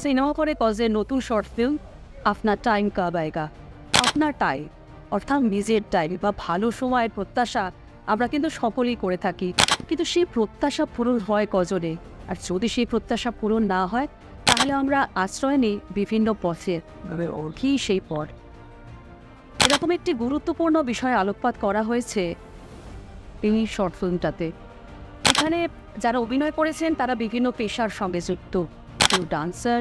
Cinema করে কজের নতুন short film আপনার টাইম কাব আয়েগা। আপনার টাইম অর্থাৎ নিজের টাইম বা ভালো সময়ের প্রত্যাশা আমরা কিন্তু সকলেই করে থাকি, কিন্তু সেই প্রত্যাশা পূরণ হয় কজনে? আর যদি সেই প্রত্যাশা পূরণ না হয় তাহলে আমরা আশ্রয় নিই বিভিন্ন পথের। কি সেই পথ? এরকম একটি গুরুত্বপূর্ণ বিষয়ে আলোকপাত করা হয়েছে এই শর্ট ফিল্মটাতে। এখানে যারা অভিনয় করেছেন তারা বিভিন্ন পেশার সঙ্গে যুক্ত, কেউ ডান্সার,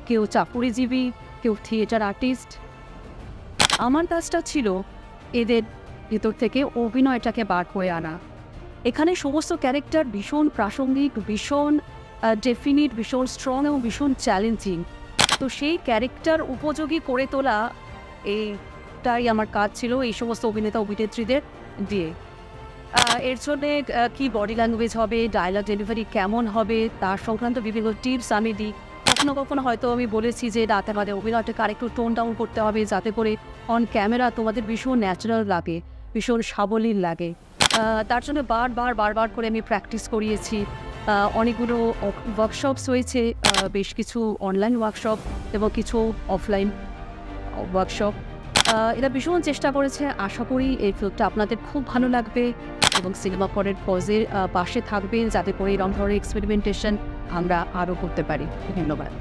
কেউ চাকুরিজীবী, কেউ থিয়েটার আর্টিস্ট। আমার কাজটা ছিল এদের ভেতর থেকে অভিনয়টাকে বার করে আনা। এখানে সমস্ত ক্যারেক্টার ভীষণ প্রাসঙ্গিক, ভীষণ ডেফিনিট, ভীষণ স্ট্রং এবং ভীষণ চ্যালেঞ্জিং। তো সেই ক্যারেক্টার উপযোগী করে তোলা এইটাই আমার কাজ ছিল এই সমস্ত অভিনেতা অভিনেত্রীদের দিয়ে। এর জন্যে কী বডি ল্যাঙ্গুয়েজ হবে, ডায়লগ ডেলিভারি কেমন হবে তার সংক্রান্ত বিভিন্ন টিপস আমি দিই। কখনো কখনো হয়তো আমি বলেছি যে রাতে বাদে অভিনয়টাকে আরেকটু টোন ডাউন করতে হবে যাতে করে অন ক্যামেরা তোমাদের ভীষণ ন্যাচারাল লাগে, ভীষণ সাবলীল লাগে। তার জন্য বারবার করে আমি প্র্যাকটিস করিয়েছি। অনেকগুলো ওয়ার্কশপস হয়েছে, বেশ কিছু অনলাইন ওয়ার্কশপ এবং কিছু অফলাইন ওয়ার্কশপ। এরা ভীষণ চেষ্টা করেছে। আশা করি এই ফিল্মটা আপনাদের খুব ভালো লাগবে এবং সিনেমা পরের কজের পাশে থাকবেন যাতে করে এরকম ধরনের এক্সপেরিমেন্টেশন আমরা আরও করতে পারি। ধন্যবাদ।